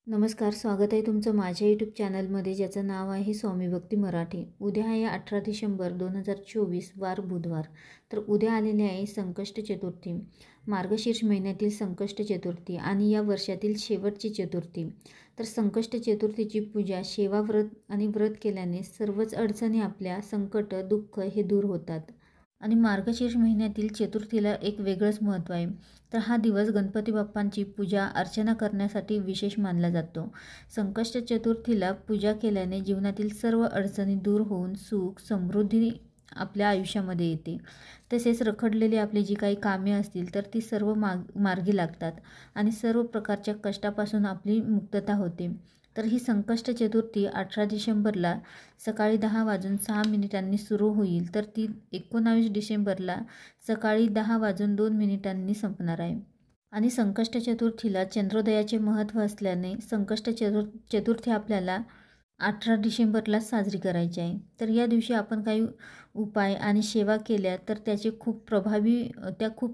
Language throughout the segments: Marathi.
नमस्कार, स्वागत आहे तुमचं माझ्या यूट्यूब चॅनलमध्ये, ज्याचं नाव आहे स्वामी भक्ती मराठी। उद्या आहे 18 डिसेंबर 2024, वार बुधवार। तर उद्या आलेले आहे संकष्ट चतुर्थी, मार्गशीर्ष महिन्यातील संकष्ट चतुर्थी आणि या वर्षातील शेवटची चतुर्थी। तर संकष्ट चतुर्थीची पूजा, सेवा, व्रत आणि व्रत केल्याने सर्वच अडचणी, आपल्या संकट, दुःख हे दूर होतात। आणि मार्गशीर्ष महिन्यातील चतुर्थीला एक वेगळंच महत्त्व आहे। तर हा दिवस गणपती बाप्पांची पूजा अर्चना करण्यासाठी विशेष मानला जातो। संकष्ट चतुर्थीला पूजा केल्याने जीवनातील सर्व अडचणी दूर होऊन सुख समृद्धी आपल्या आयुष्यामध्ये येते। तसेच रखडलेली आपली जी काही कामे असतील तर ती सर्व मार्गी लागतात आणि सर्व प्रकारच्या कष्टापासून आपली मुक्तता होते। तर ही संकष्ट चतुर्थी 18 डिसेंबरला सकाळी 10:06 सुरू होईल, तर ती 19 डिसेंबरला सकाळी 10:02 संपणार आहे। आणि संकष्ट चतुर्थीला चंद्रोदयाचे महत्त्व असल्याने संकष्ट चतुर्थी आपल्याला 18 डिसेंबरला साजरी करायची आहे। तर या दिवशी आपण काही उपाय आणि सेवा केल्या तर त्या खूप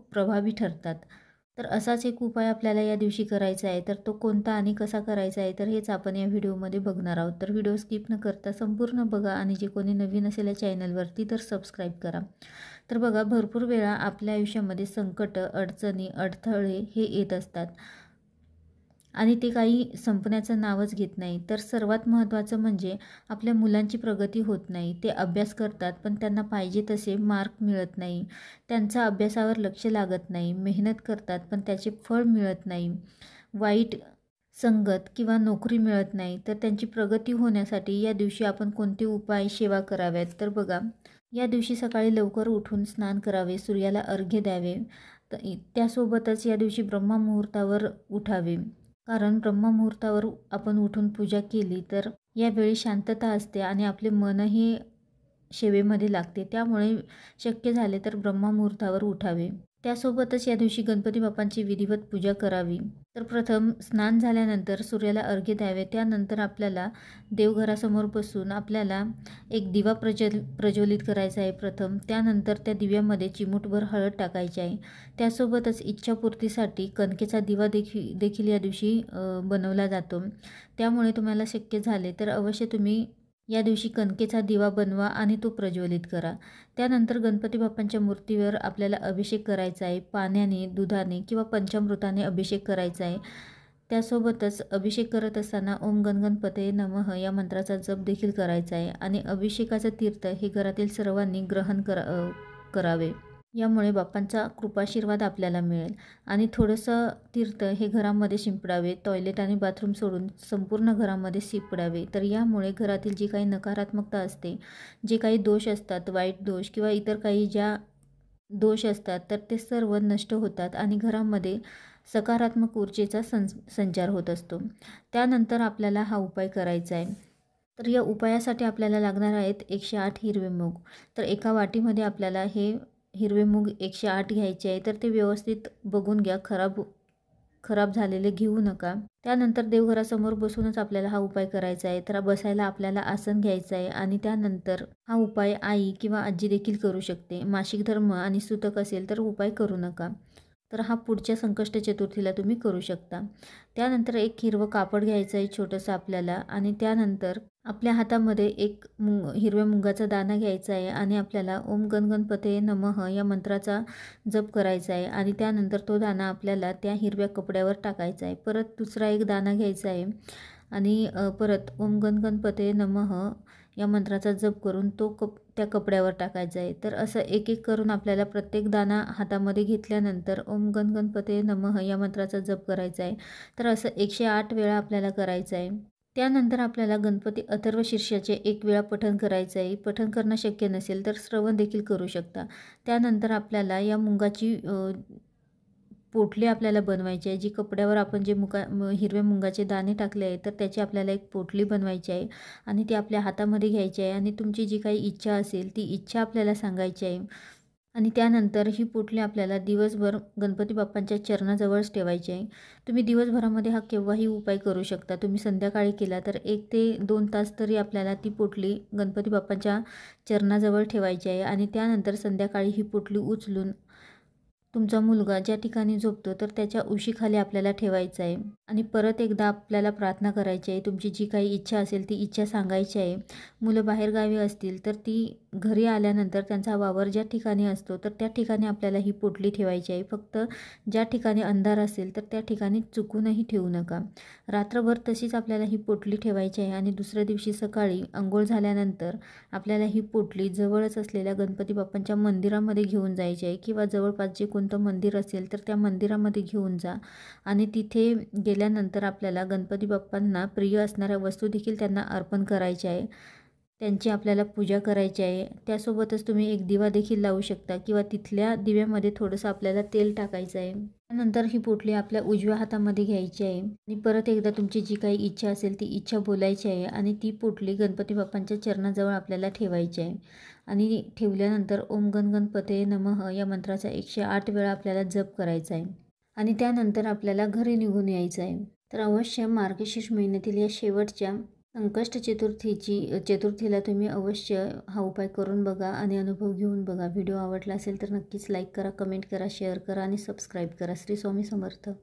प्रभावी ठरतात। तर असाच एक उपाय आपल्याला या दिवशी करायचा आहे। तर तो कोणता आणि कसा करायचा आहे, तर हेच आपण या व्हिडिओमध्ये बघणार आहोत। तर व्हिडिओ स्किप न करता संपूर्ण बघा आणि जे कोणी नवीन असेल या चॅनलवरती तर सबस्क्राईब करा। तर बघा, भरपूर वेळा आपल्या आयुष्यामध्ये संकट, अडचणी, अडथळे हे येत असतात आणि ते काही संपण्याचं नावच घेत नाही। तर सर्वात महत्त्वाचं म्हणजे आपल्या मुलांची प्रगती होत नाही। ते अभ्यास करतात पण त्यांना पाहिजे तसे मार्क मिळत नाही, त्यांचा अभ्यासावर लक्ष लागत नाही, मेहनत करतात पण त्याचे फळ मिळत नाही, वाईट संगत किंवा नोकरी मिळत नाही। तर त्यांची प्रगती होण्यासाठी या दिवशी आपण कोणते उपाय, सेवा कराव्यात, तर बघा, या दिवशी सकाळी लवकर उठून स्नान करावे, सूर्याला अर्घ्य द्यावे, त्यासोबतच या दिवशी ब्रह्ममुहूर्तावर उठावे। कारण ब्रह्ममुहूर्तावर आपण उठून पूजा केली तर यावेळी शांतता असते आणि आपले मनही सेवेमध्ये लागते। त्यामुळे शक्य झाले तर ब्रह्ममुहूर्तावर उठावे। त्यासोबतच या दिवशी गणपती बाप्पांची विधिवत पूजा करावी। तर प्रथम स्नान झाल्यानंतर सूर्याला अर्घ्य द्यावे। त्यानंतर आपल्याला देवघरासमोर बसून आपल्याला एक दिवा प्रज्वलित करायचा आहे प्रथम। त्यानंतर त्या दिव्यामध्ये चिमूटभर हळद टाकायची आहे। त्यासोबतच इच्छापूर्तीसाठी कणकेचा दिवा देखील या दिवशी बनवला जातो। त्यामुळे तुम्हाला शक्य झाले तर अवश्य तुम्ही या दिवशी कणकेचा दिवा बनवा आणि तो प्रज्वलित करा। त्यानंतर गणपती बाप्पांच्या मूर्तीवर आपल्याला अभिषेक करायचा आहे। पाण्याने, दुधाने किंवा पंचामृताने अभिषेक करायचा आहे। त्यासोबतच अभिषेक करत असताना ओम गणगणपतये नमः या मंत्राचा जप देखील करायचा आहे। आणि अभिषेकाचं तीर्थ हे घरातील सर्वांनी ग्रहण करावे। यामुळे बाप्पांचा कृपाशीर्वाद आपल्याला मिळेल। आणि थोडंसं तीर्थ हे घरामध्ये शिंपडावे, टॉयलेट आणि बाथरूम सोडून संपूर्ण घरामध्ये शिंपडावे। तर यामुळे घरातील जी काही नकारात्मकता असते, जे काही दोष असतात, वाईट दोष किंवा इतर काही ज्या दोष असतात, तर ते सर्व नष्ट होतात आणि घरामध्ये सकारात्मक ऊर्जेचा संचार होत असतो। त्यानंतर आपल्याला हा उपाय करायचा आहे। तर या उपायासाठी आपल्याला लागणार आहेत 108 हिरवे मूग। तर एका वाटीमध्ये आपल्याला हे हिरवे मूग 108 घ्यायचे आहे। तर ते व्यवस्थित बघून घ्या, खराब झालेले घेऊ नका। त्यानंतर देवघरासमोर बसूनच आपल्याला हा उपाय करायचा आहे। तर बसायला आपल्याला आसन घ्यायचं आहे आणि त्यानंतर हा उपाय आई किंवा आजी देखील करू शकते। मासिक धर्म आणि सूतक असेल तर उपाय करू नका। तर हा पुढच्या संकष्ट चतुर्थीला तुम्ही करू शकता। त्यानंतर एक हिरवं कापड घ्यायचं आहे छोटंसं आपल्याला आणि त्यानंतर आपल्या हातामध्ये एक हिरव्या मुगाचा दाणा घ्यायचा आहे आणि आपल्याला ओम गणगणपतये नमः या मंत्राचा जप करायचा आहे। आणि त्यानंतर तो दाणा आपल्याला त्या हिरव्या कपड्यावर टाकायचा आहे। परत दुसरा एक दाणा घ्यायचा आहे आणि परत ओम गणगणपतये नमः या मंत्राचा जप करून त्या कपड्यावर टाकायचा आहे। तर असं एक एक करून आपल्याला प्रत्येक दाणा हातामध्ये घेतल्यानंतर ओम गणगणपतये नमः या मंत्राचा जप करायचा आहे। तर असं 108 वेळा आपल्याला करायचं आहे। त्यानंतर आपल्याला गणपती अथर्वशीर्षाचे 1 वेळा पठण करायचं आहे। पठण करणं शक्य नसेल तर श्रवण देखील करू शकता। त्यानंतर आपल्याला या मुंगाची पोटली आपल्याला बनवायची आहे। जी कपड्यावर आपण जे हिरव्या मुंगाचे दाणे टाकले आहेत तर त्याची आपल्याला एक पोटली बनवायची आहे आणि ती आपल्या हातामध्ये घ्यायची आहे आणि तुमची जी काही इच्छा असेल ती इच्छा आपल्याला सांगायची आहे। आणि त्यानंतर ही पोटली आपल्याला दिवसभर गणपती बाप्पांच्या चरणाजवळच ठेवायची आहे। तुम्ही दिवसभरामध्ये हा केव्हाही उपाय करू शकता। तुम्ही संध्याकाळी केला तर 1 ते 2 तास तरी आपल्याला ती पोटली गणपती बाप्पांच्या चरणाजवळ ठेवायची आहे। आणि त्यानंतर संध्याकाळी ही पोटली उचलून तुमचा मुलगा ज्या ठिकाणी झोपतो तर त्याच्या उशीखाली आपल्याला ठेवायचं आहे आणि परत एकदा आपल्याला प्रार्थना करायची आहे. तुमची जी काही इच्छा असेल ती इच्छा सांगायची आहे. मुलं बाहेरगावी असतील तर ती घरी आल्यानंतर त्यांचा वावर ज्या ठिकाणी असतो तर त्या ठिकाणी आपल्याला ही पोटली ठेवायची आहे. फक्त ज्या ठिकाणी अंधार असेल तर त्या ठिकाणी चुकूनही ठेवू नका. रात्रभर तशीच आपल्याला ही पोटली ठेवायची आहे आणि दुसऱ्या दिवशी सकाळी अंघोळ झाल्यानंतर आपल्याला ही पोटली जवळच असलेल्या गणपती बाप्पांच्या मंदिरामध्ये घेऊन जायची आहे किंवा जवळपास जे कोणतं मंदिर असेल तर त्या मंदिरामध्ये घेऊन जा आणि तिथे गेल्यानंतर आपल्याला गणपती बाप्पांना प्रिय असणाऱ्या वस्तू देखील त्यांना अर्पण करायच्या आहे. त्यांची आपल्याला पूजा करायची आहे. त्यासोबतच तुम्ही एक दिवा देखील लावू शकता किंवा तिथल्या दिव्यामध्ये थोडंसं आपल्याला तेल टाकायचं आहे. त्यानंतर ही पोटली आपल्या उजव्या हातामध्ये घ्यायची आहे आणि परत एकदा तुमची जी काही इच्छा असेल ती इच्छा बोलायची आहे आणि ती पोटली गणपती बाप्पांच्या चरणाजवळ आपल्याला ठेवायची आहे आणि ठेवल्यानंतर ओम गण गणपते नमः या मंत्राचा 108 वेळा आपल्याला जप करायचा आहे आणि त्यानंतर आपल्याला घरी निघून यायचं आहे. तर अवश्य मार्गशीर्ष महिन्यातील या शेवटच्या संकष्ट चतुर्थीला तुम्ही अवश्य हा उपाय करून बघा आणि अनुभव घेऊन बघा. व्हिडिओ आवडला असेल तर नक्कीच लाईक करा, कमेंट करा, शेअर करा आणि सबस्क्राईब करा. श्री स्वामी समर्थ.